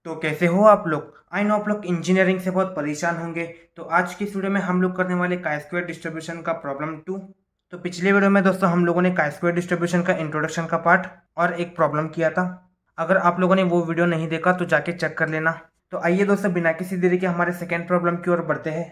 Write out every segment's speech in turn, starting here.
तो कैसे हो आप लोग। आई नो आप लोग इंजीनियरिंग से बहुत परेशान होंगे। तो आज की इस वीडियो में हम लोग करने वाले काई स्क्वायर डिस्ट्रीब्यूशन का प्रॉब्लम 2। तो पिछले वीडियो में दोस्तों हम लोगों ने काई स्क्वायर डिस्ट्रीब्यूशन का इंट्रोडक्शन का पार्ट और एक प्रॉब्लम किया था। अगर आप लोगों ने वो वीडियो नहीं देखा तो जाके चेक कर लेना। तो आइए दोस्तों बिना किसी देरी के हमारे सेकेंड प्रॉब्लम की ओर बढ़ते हैं।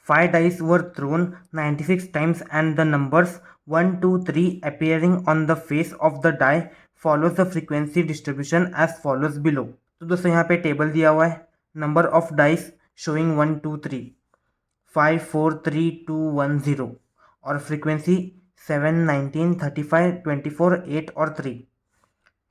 5 dice were thrown 96 times and the numbers 1, 2, 3 appearing on the face of the die follows the frequency distribution as follows below। तो दोस्तों यहाँ पे टेबल दिया हुआ है। नंबर ऑफ डाइस शोइंग 1, 2, 3, 5, 4, 3, 2, 1, 0 और फ्रीक्वेंसी 7, 19, 35, 24, 8 और 3।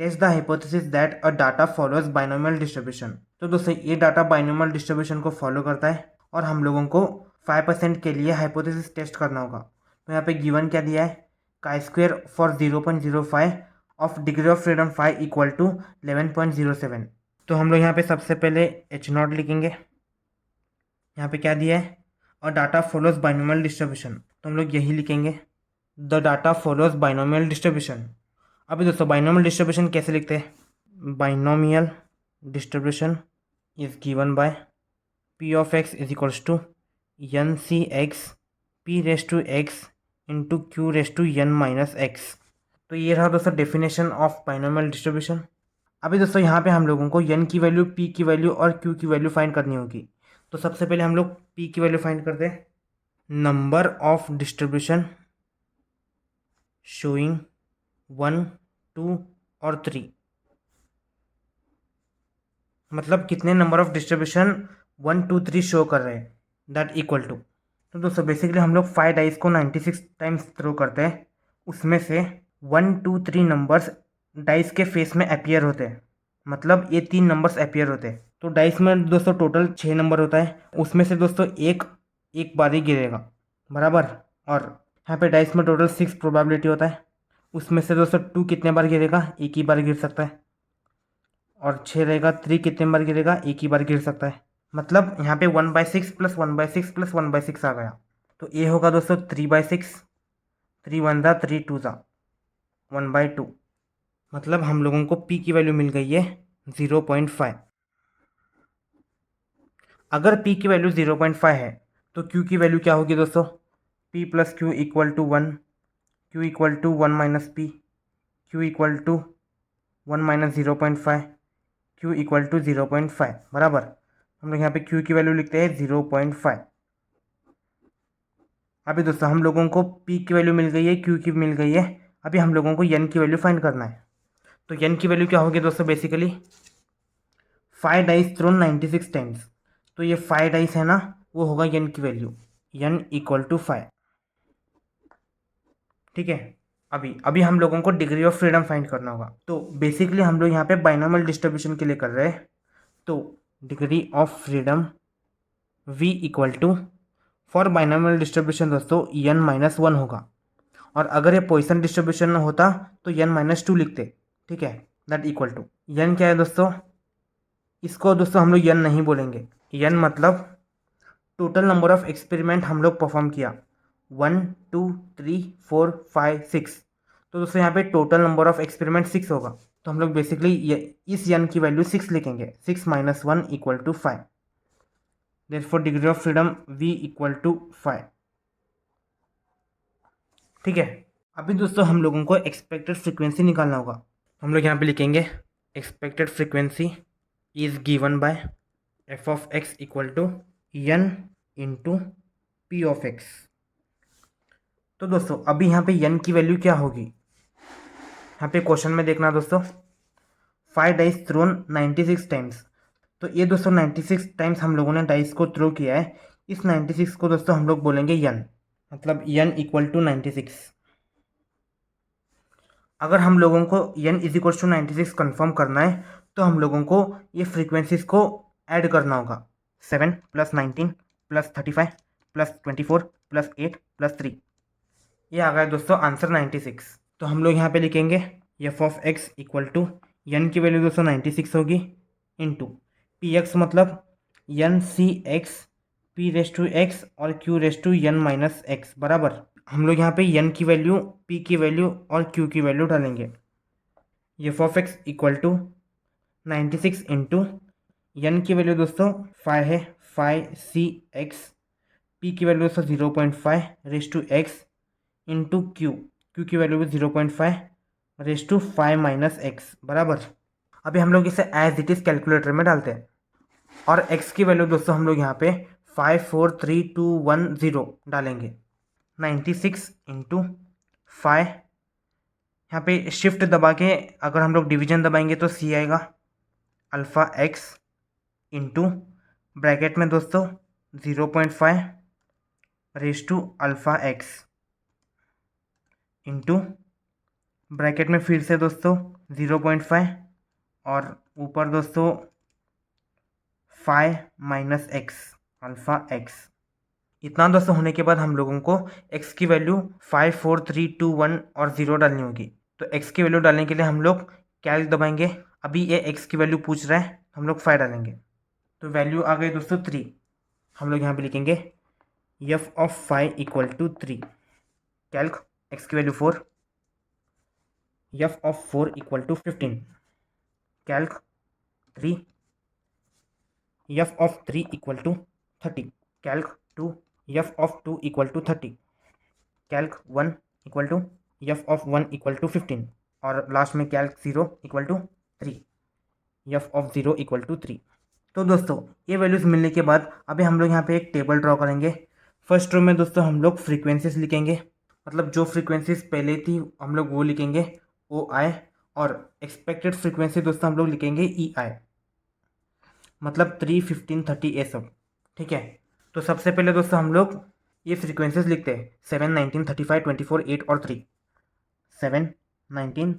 Test the hypothesis that a data follows binomial distribution. तो दोस्तों ये डाटा बाइनोमियल डिस्ट्रीब्यूशन को फॉलो करता है और हम लोगों को 5% के लिए हाइपोथेसिस टेस्ट करना होगा। तो यहाँ पे गिवन क्या दिया है, chi square for 0.05 of degree of freedom 5 equal to 11.07। तो हम लोग यहाँ पे सबसे पहले H0 लिखेंगे। यहाँ पे क्या दिया है, और डाटा फॉलोज बाइनोमियल डिस्ट्रीब्यूशन, तो हम लोग यही लिखेंगे, the data follows binomial distribution. अभी दोस्तों बाइनोमियल डिस्ट्रीब्यूशन कैसे लिखते हैं, binomial distribution is given by p of x is equals to n C x P raise to x into q raise to N minus x. तो ये रहा दोस्तों definition of binomial distribution. अभी दोस्तों यहाँ पे हम लोगों को एन की वैल्यू, पी की वैल्यू और क्यू की वैल्यू फाइंड करनी होगी। तो सबसे पहले हम लोग पी की वैल्यू फाइंड करते हैं। नंबर ऑफ डिस्ट्रीब्यूशन शोइंग 1, 2 और 3, मतलब कितने नंबर ऑफ डिस्ट्रीब्यूशन 1, 2, 3 शो कर रहे हैं, दैट इक्वल टू। तो दोस्तों बेसिकली हम लोग 5 डाइस को 96 टाइम्स थ्रो करते हैं। उसमें से 1, 2, 3 नंबर्स डाइस के फेस में अपीयर होते हैं, मतलब ये 3 नंबर्स अपीयर होते हैं। तो डाइस में दोस्तों टोटल 6 नंबर होता है, उसमें से दोस्तों एक बार ही गिरेगा, बराबर। और यहाँ पे डाइस में टोटल 6 प्रोबेबिलिटी होता है, उसमें से दोस्तों 2 कितने बार गिरेगा, एक ही बार गिर सकता है। और 6 रहेगा, 3 कितने बार गिरेगा, एक ही बार गिर सकता है। मतलब यहाँ पे 1/6 प्लस 1/6 प्लस 1/6 आ गया। तो ये होगा दोस्तों 3/6, 3 1 ज़ा 3 2 ज़ा 1/2। मतलब हम लोगों को पी की वैल्यू मिल गई है 0.5। अगर पी की वैल्यू 0.5 है तो क्यू की वैल्यू क्या होगी दोस्तों, p plus q equal to 1, q equal to 1 minus p, q equal to 1 minus 0.5, q equal to 0.5, बराबर। हम लोग यहाँ पे क्यू की वैल्यू लिखते हैं 0.5। अभी दोस्तों हम लोगों को पी की वैल्यू मिल गई है, क्यू की मिल गई है। अभी हम लोगों को एन की वैल्यू फाइंड करना है। तो एन की वैल्यू क्या होगी दोस्तों, बेसिकली 5 डाइस थ्रोन 96 टाइम्स। तो ये 5 डाइस है ना, वो होगा एन की वैल्यू, एन इक्वल टू 5। ठीक है। अभी अभी हम लोगों को डिग्री ऑफ फ्रीडम फाइंड करना होगा। तो बेसिकली हम लोग यहाँ पे बाइनोमियल डिस्ट्रीब्यूशन के लिए कर रहे हैं। तो degree of freedom v equal to, for binomial distribution दोस्तों n-1 होगा। और अगर ये पॉइसन डिस्ट्रीब्यूशन होता तो n-2 लिखते। ठीक है, दैट इक्वल टू n क्या है दोस्तों, इसको दोस्तों हम लोग n नहीं बोलेंगे। n मतलब टोटल नंबर ऑफ एक्सपेरिमेंट हम लोग परफॉर्म किया, 1, 2, 3, 4, 5, 6। तो दोस्तों यहाँ पे टोटल नंबर ऑफ एक्सपेरिमेंट 6 होगा। तो हम लोग बेसिकली इस n की वैल्यू 6 लिखेंगे, 6 - 1 equal to 5। Therefore degree of freedom v equal to 5। ठीक है। अभी दोस्तों हम लोगों को एक्सपेक्टेड फ्रीक्वेंसी निकालना होगा। हम लोग यहाँ पे लिखेंगे expected frequency is given by f of x equal to n into p of x. तो दोस्तों अभी यहाँ पे एन की वैल्यू क्या होगी, यहाँ पे क्वेश्चन में देखना दोस्तों, 5 डाइस थ्रोन 96 टाइम्स। तो ये दोस्तों 96 टाइम्स हम लोगों ने डाइस को थ्रो किया है। इस 96 को दोस्तों हम लोग बोलेंगे एन, मतलब एन इक्वल टू 96। अगर हम लोगों को n is equal to 96 confirm करना है तो हम लोगों को ये फ्रीक्वेंसीज को ऐड करना होगा, 7 + 19 + 35 + 24 + 8 + 3। ये आ गया दोस्तों आंसर 96। तो हम लोग यहाँ पे लिखेंगे F of x equal to, N की वैल्यू दोस्तों 96 होगी, इंटू पी एक्स मतलब N C x P raise to X और Q raise to N minus X, बराबर। हम लोग यहाँ पे एन की वैल्यू, पी की वैल्यू और क्यू की वैल्यू डालेंगे। F of x equal to 96 into N की वैल्यू दोस्तों 5 है, 5c(x), पी की वैल्यू दोस्तों 0.5 इंटू क्यू की वैल्यू भी 0.5 बराबर। अभी हम लोग इसे एज इट इज़ कैलकुलेटर में डालते हैं और x की वैल्यू दोस्तों हम लोग यहाँ पे 543,210 डालेंगे। 96 इंटू 5, यहाँ पे शिफ्ट दबा के अगर हम लोग डिवीजन दबाएंगे तो c आएगा, अल्फ़ा x इंटू ब्रैकेट में दोस्तों 0.5 अल्फ़ा x इंटू ब्रैकेट में फिर से दोस्तों 0.5 और ऊपर दोस्तों 5 माइनस एक्स, अल्फ़ा एक्स। इतना दोस्तों होने के बाद हम लोगों को x की वैल्यू 54321 और 0 डालनी होगी। तो x की वैल्यू डालने के लिए हम लोग कैल्क दबाएंगे। अभी ये x की वैल्यू पूछ रहा है, हम लोग 5 डालेंगे तो वैल्यू आ गई दोस्तों 3। हम लोग यहाँ पे लिखेंगे f ऑफ 5 इक्वल टू 3। कैल्क x की value 4, f of 4 equal to 15। कैल्क 3, f ऑफ 3 इक्वल टू 30। कैल्क 2, f ऑफ 2 इक्वल टू 30। कैल्क 1 equal to f of 1 equal to 15 और लास्ट में कैल्क 0 equal to 3, f of 0 equal to 3। तो दोस्तों ये वैल्यूज़ मिलने के बाद अभी हम लोग यहाँ पे एक टेबल ड्रॉ करेंगे। फर्स्ट रो में दोस्तों हम लोग फ्रीक्वेंसीज लिखेंगे, मतलब जो फ्रीक्वेंसीज पहले थी हम लोग वो लिखेंगे OI, और एक्सपेक्टेड फ्रीक्वेंसी दोस्तों हम लोग लिखेंगे EI, मतलब 3, 15, 30 ये सब। ठीक है, तो सबसे पहले दोस्तों हम लोग ये फ्रीक्वेंसीज लिखते हैं 7, 19, 35, 24, 8 और 3। 7, 19,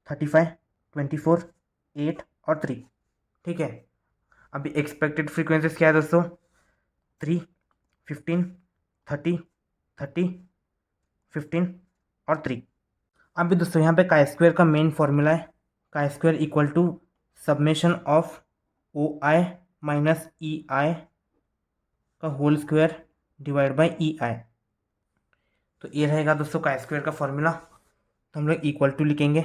35, 24, 8 और 3। ठीक है, अभी एक्सपेक्टेड फ्रीक्वेंसीज क्या है दोस्तों? 3, 15, 30, 30, 15 और 3। अभी दोस्तों यहाँ पे काई स्क्वायर का मेन फॉर्मूला है, chi square equal to summation of OI minus EI का whole square divide by EI। तो ये रहेगा दोस्तों काई स्क्वायर का फॉर्मूला। तो हम लोग इक्वल टू लिखेंगे,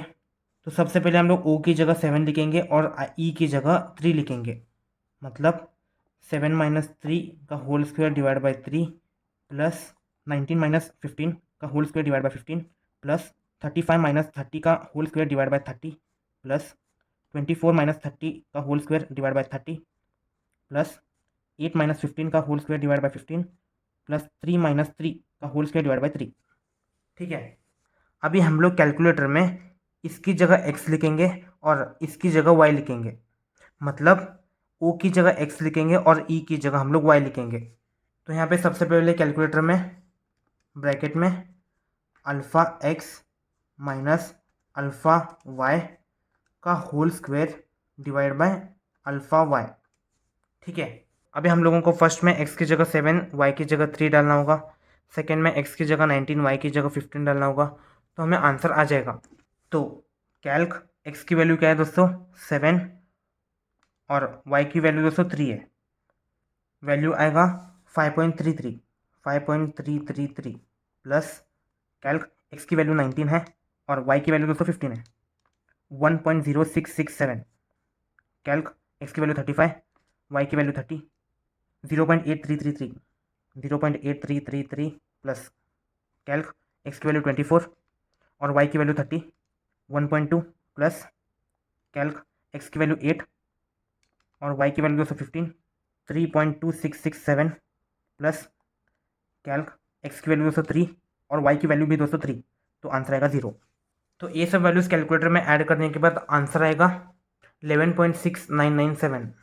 तो सबसे पहले हम लोग O की जगह 7 लिखेंगे और E की जगह 3 लिखेंगे, मतलब 7 माइनस 3 का whole square divide by 3 plus 19 minus 15 का whole square divide by 15 plus 35 minus 30 का whole square divide by 30 plus 24 minus 30 का whole square divide by 30 plus 8 minus 15 का whole square divide by 15 plus 3 minus 3 का whole square divide by 3। ठीक है, अभी हम लोग कैलकुलेटर में इसकी जगह x लिखेंगे और इसकी जगह y लिखेंगे, मतलब O की जगह x लिखेंगे और E की जगह हम लोग y लिखेंगे। तो यहाँ पे सबसे पहले कैलकुलेटर में ब्रैकेट में alpha x minus alpha y का whole square divide by alpha y। ठीक है, अभी हम लोगों को फर्स्ट में x की जगह 7, y की जगह 3 डालना होगा, सेकेंड में x की जगह 19, y की जगह 15 डालना होगा, तो हमें आंसर आ जाएगा। तो कैल्क x की वैल्यू क्या है दोस्तों? 7 और y की वैल्यू दोस्तों 3 है, वैल्यू आएगा 5.33 प्लस कैल्क x की वैल्यू 19 है और y की वैल्यू दोस्तों 15 है, 1.0667। कैल्क x की वैल्यू 35, y की वैल्यू 30, 0.8333 प्लस कैल्क x की वैल्यू 24 और y की वैल्यू 30, 1.2 प्लस कैल्क x की वैल्यू 8 और y की वैल्यू दोस्तों 15, 3.2667 प्लस कैल्क x की वैल्यू दोस्तों 3 और y की वैल्यू भी दोस्तों 3, तो आंसर आएगा 0। तो ये सब वैल्यूज़ कैलकुलेटर में ऐड करने के बाद आंसर आएगा 11.6997।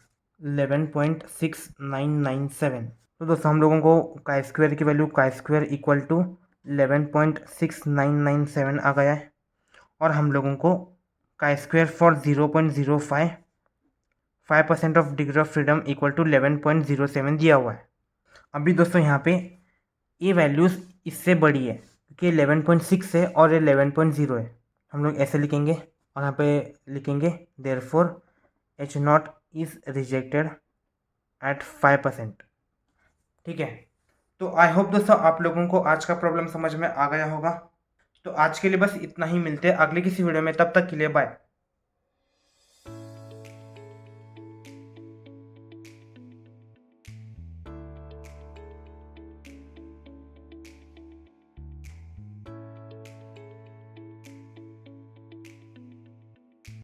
11.6997। तो दोस्तों हम लोगों को काई स्क्वायर की वैल्यू काई स्क्वायर इक्वल टू 11.6997 आ गया है और हम लोगों को chi square for 5% of degree of freedom equal to 11.07 दिया हुआ है। अभी दोस्तों यहाँ पे ये वैल्यूज़ इससे बड़ी है क्योंकि 11.6 है और ये 11.0 है। हम लोग ऐसे लिखेंगे और यहाँ पे लिखेंगे therefore H0 is rejected eight 5%। ठीक है, तो आई होप दोस्तों आप लोगों को आज का प्रॉब्लम समझ में आ गया होगा। तो आज के लिए बस इतना ही, मिलते हैं अगले किसी वीडियो में, तब तक के लिए बाय।